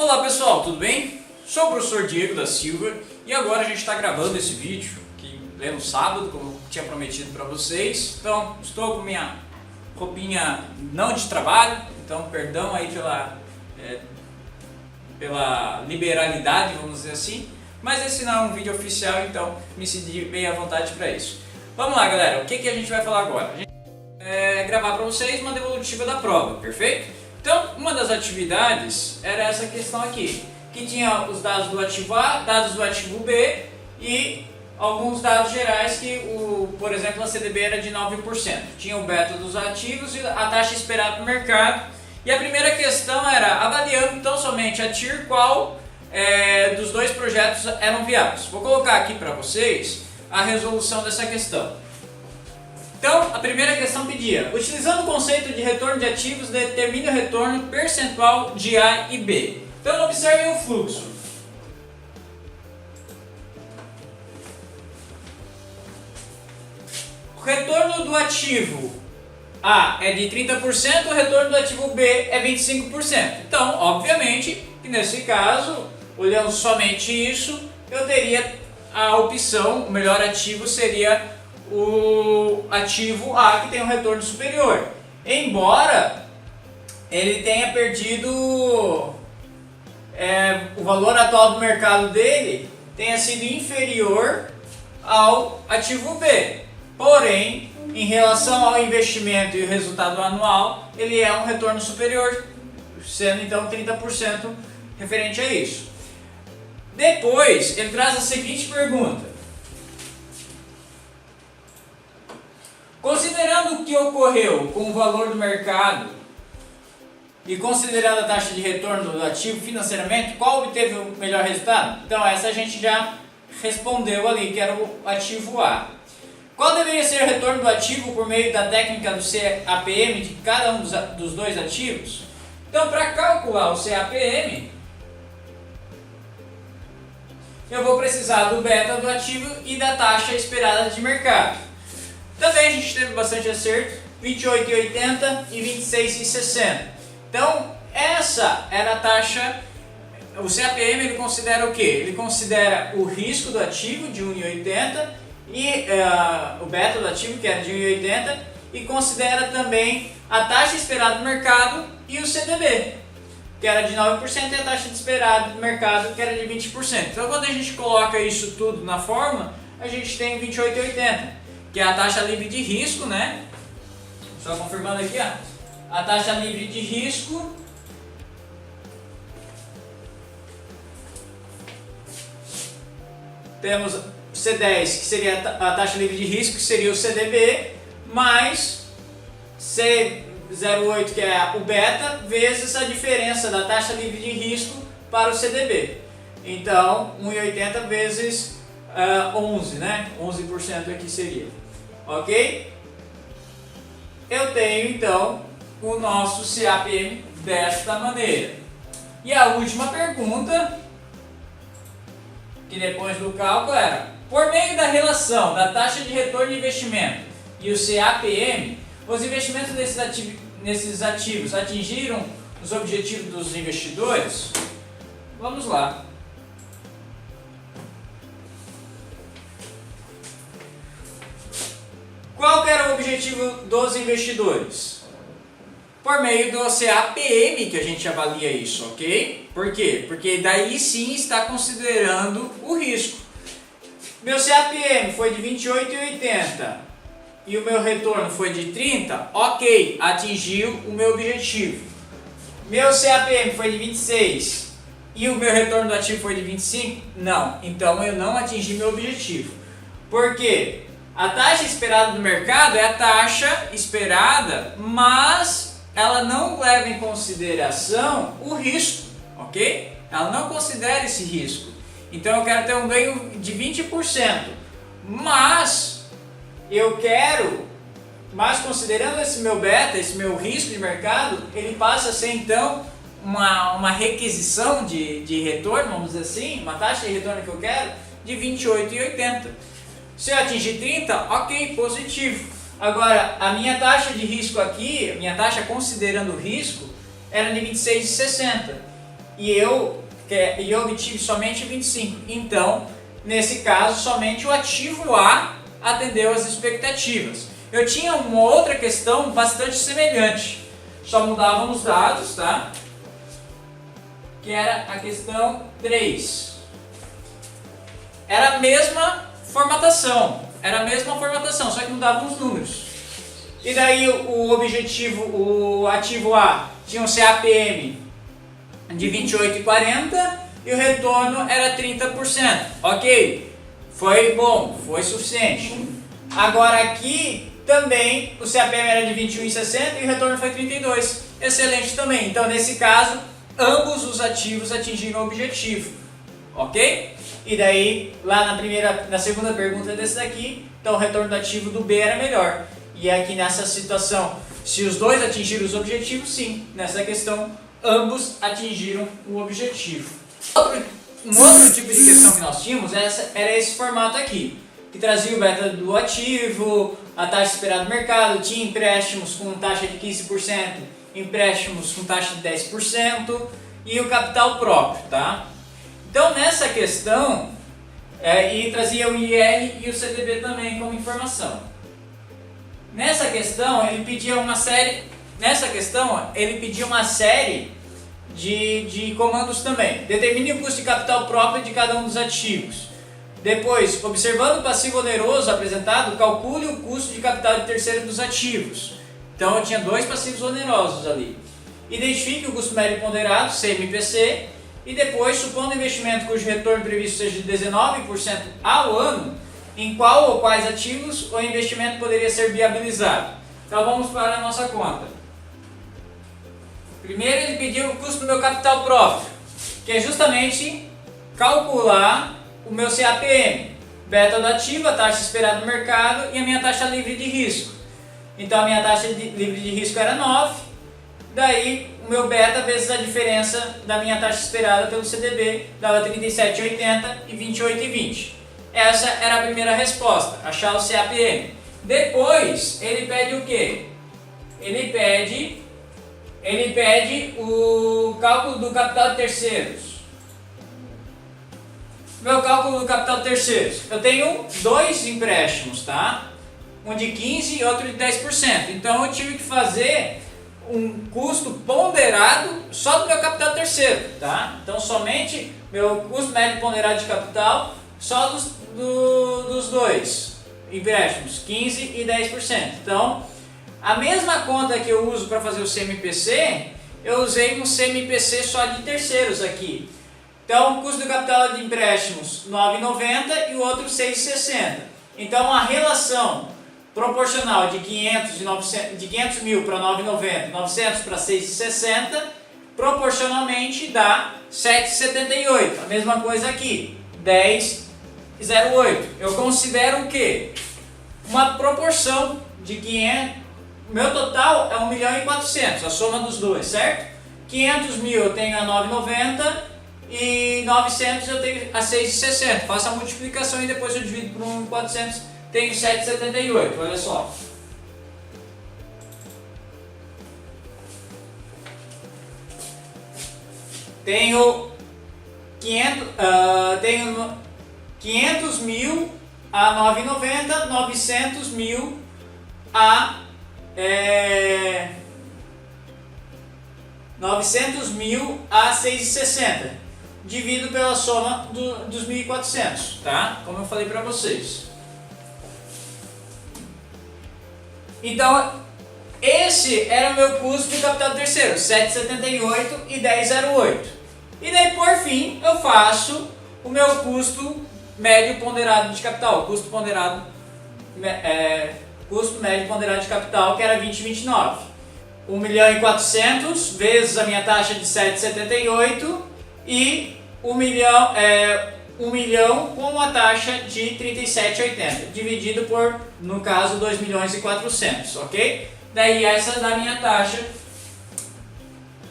Olá pessoal, tudo bem? Sou o professor Diego da Silva e agora a gente está gravando esse vídeo que é no sábado, como eu tinha prometido para vocês. Então, estou com minha roupinha não de trabalho, então perdão aí pela liberalidade, vamos dizer assim. Mas esse não é um vídeo oficial, então me senti bem à vontade para isso. Vamos lá galera, o que a gente vai falar agora? A gente vai gravar para vocês uma devolutiva da prova, perfeito? Então, uma das atividades era essa questão aqui, que tinha os dados do ativo A, dados do ativo B e alguns dados gerais que, por exemplo, a CDB era de 9%. Tinha o beta dos ativos e a taxa esperada do mercado. E a primeira questão era avaliando então somente a TIR qual dos dois projetos eram viáveis. Vou colocar aqui para vocês a resolução dessa questão. Então, a primeira questão pedia, utilizando o conceito de retorno de ativos, determine o retorno percentual de A e B. Então, observem o fluxo. O retorno do ativo A é de 30%, o retorno do ativo B é 25%. Então, obviamente, que nesse caso, olhando somente isso, eu teria a opção, o melhor ativo seria o ativo A, que tem um retorno superior, embora ele tenha perdido o valor atual do mercado dele tenha sido inferior ao ativo B, porém em relação ao investimento e o resultado anual ele é um retorno superior, sendo então 30% referente a isso. Depois ele traz a seguinte pergunta: considerando o que ocorreu com o valor do mercado e considerando a taxa de retorno do ativo financeiramente, qual obteve o melhor resultado? Então essa a gente já respondeu ali, que era o ativo A. Qual deveria ser o retorno do ativo por meio da técnica do CAPM de cada um dos dois ativos? Então, para calcular o CAPM, eu vou precisar do beta do ativo e da taxa esperada de mercado. Também a gente teve bastante acerto, 28,80 e 26,60. Então, essa era a taxa. O CAPM ele considera o quê? Ele considera o risco do ativo de 1,80 e o beta do ativo, que era de 1,80, e considera também a taxa esperada do mercado e o CDB, que era de 9%, e a taxa esperada do mercado, que era de 20%. Então, quando a gente coloca isso tudo na fórmula, a gente tem 28,80. Que é a taxa livre de risco, né? Só confirmando aqui, ó. A taxa livre de risco temos C10, que seria a taxa livre de risco, que seria o CDB, mais C08, que é o beta, vezes a diferença da taxa livre de risco para o CDB. Então, 1,80 vezes 11, né? 11% aqui seria. Ok? Eu tenho então o nosso CAPM desta maneira. E a última pergunta, que depois do cálculo era: por meio da relação da taxa de retorno de investimento e o CAPM, os investimentos nesses ativos atingiram os objetivos dos investidores? Vamos lá. Qual que era o objetivo dos investidores? Por meio do CAPM que a gente avalia isso, ok? Por quê? Porque daí sim está considerando o risco. Meu CAPM foi de 28,80 e o meu retorno foi de 30, ok, atingiu o meu objetivo. Meu CAPM foi de 26 e o meu retorno do ativo foi de 25, não, então eu não atingi meu objetivo. Por quê? A taxa esperada do mercado é a taxa esperada, mas ela não leva em consideração o risco, ok? Ela não considera esse risco. Então eu quero ter um ganho de 20%, mas considerando esse meu beta, esse meu risco de mercado, ele passa a ser então uma requisição de retorno, vamos dizer assim, uma taxa de retorno que eu quero de 28,80. Se eu atingir 30, ok, positivo. Agora, a minha taxa de risco aqui, minha taxa considerando o risco, era de 26,60. e eu obtive somente 25. Então, nesse caso, somente o ativo A atendeu às expectativas. Eu tinha uma outra questão bastante semelhante, só mudavam os dados, tá? Que era a questão 3. Era a mesma formatação, só que mudavam os números. E daí o ativo A tinha um CAPM de 28,40 e o retorno era 30%. Ok, foi bom, foi suficiente. Agora aqui também o CAPM era de 21,60 e o retorno foi 32. Excelente também. Então nesse caso, ambos os ativos atingiram o objetivo. Ok? E daí, lá na segunda pergunta desse daqui, então o retorno do ativo do B era melhor. E aqui nessa situação, se os dois atingiram os objetivos, sim. Nessa questão, ambos atingiram o objetivo. Um outro tipo de questão que nós tínhamos era esse formato aqui, que trazia o beta do ativo, a taxa esperada do mercado, tinha empréstimos com taxa de 15%, empréstimos com taxa de 10% e o capital próprio, tá? Então nessa questão, e trazia o IR e o CDB também como informação. Nessa questão ele pedia uma série de comandos também. Determine o custo de capital próprio de cada um dos ativos. Depois, observando o passivo oneroso apresentado, calcule o custo de capital de terceiro dos ativos. Então eu tinha dois passivos onerosos ali. Identifique o custo médio ponderado, CMPC, e depois, supondo o investimento cujo retorno previsto seja de 19% ao ano, em qual ou quais ativos o investimento poderia ser viabilizado. Então vamos para a nossa conta. Primeiro ele pediu o custo do meu capital próprio, que é justamente calcular o meu CAPM, beta do ativo, a taxa esperada do mercado e a minha taxa livre de risco. Então a minha taxa livre de risco era 9, daí o meu beta vezes a diferença da minha taxa esperada pelo CDB dava 37,80 e 28,20. Essa era a primeira resposta, achar o CAPM. Depois ele pede o quê? Ele pede o cálculo do capital de terceiros. Meu cálculo do capital de terceiros. Eu tenho dois empréstimos, tá? Um de 15% e outro de 10%. Então eu tive que fazer um custo ponderado só do meu capital terceiro, tá? Então somente meu custo médio ponderado de capital só dos dois empréstimos, 15% e 10%. Então a mesma conta que eu uso para fazer o CMPC, eu usei um CMPC só de terceiros aqui. Então o custo do capital de empréstimos 9,90 e o outro 6,60. Então a relação proporcional de 500 mil para 9,90, 900 para 6,60, proporcionalmente dá 7,78. A mesma coisa aqui, 10,08. Eu considero o quê? Uma proporção de 500. Meu total é 1.400.000, a soma dos dois, certo? 500 mil eu tenho a 9,90 e 900 eu tenho a 6,60. Faço a multiplicação e depois eu divido por 1.400, tenho 7,78. Olha só. Tenho 500 mil a 9,90, 900 mil a 900 mil a 6,60. Divido pela soma dos 1.400, tá? Como eu falei para vocês. Então, esse era o meu custo de capital terceiro, 7,78 e 10,08. E daí, por fim, eu faço o meu custo médio ponderado de capital, custo médio ponderado de capital, que era 20,29. 1.400.000 vezes a minha taxa de 7,78 e 1 milhão com a taxa de 37,80, dividido por, no caso, 2.400.000, ok? Daí essa dá a minha taxa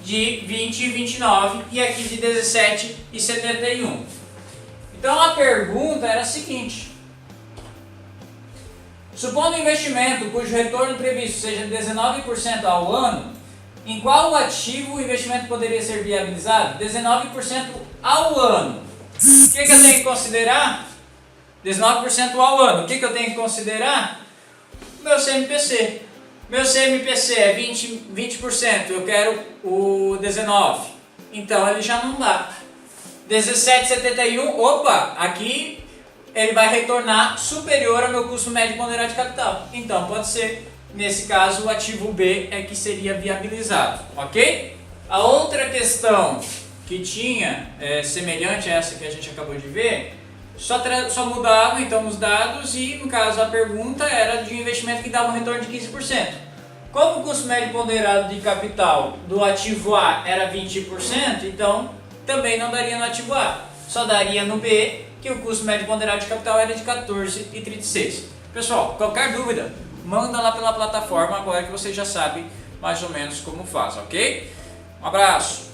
de 20,29 e aqui de 17,71. Então a pergunta era a seguinte: supondo um investimento cujo retorno previsto seja 19% ao ano, Em qual ativo o investimento poderia ser viabilizado? 19% ao ano. O que eu tenho que considerar? 19% ao ano. O que eu tenho que considerar? Meu CMPC. Meu CMPC é 20%, eu quero o 19%. Então ele já não dá. 17,71, opa, aqui ele vai retornar superior ao meu custo médio ponderado de capital. Então pode ser, nesse caso, o ativo B é que seria viabilizado, ok? A outra questão que tinha, semelhante a essa que a gente acabou de ver, só mudava então os dados e, no caso, a pergunta era de um investimento que dava um retorno de 15%. Como o custo médio ponderado de capital do ativo A era 20%, então também não daria no ativo A, só daria no B, que o custo médio ponderado de capital era de 14,36. Pessoal, qualquer dúvida, manda lá pela plataforma, agora que você já sabe mais ou menos como faz, ok? Um abraço!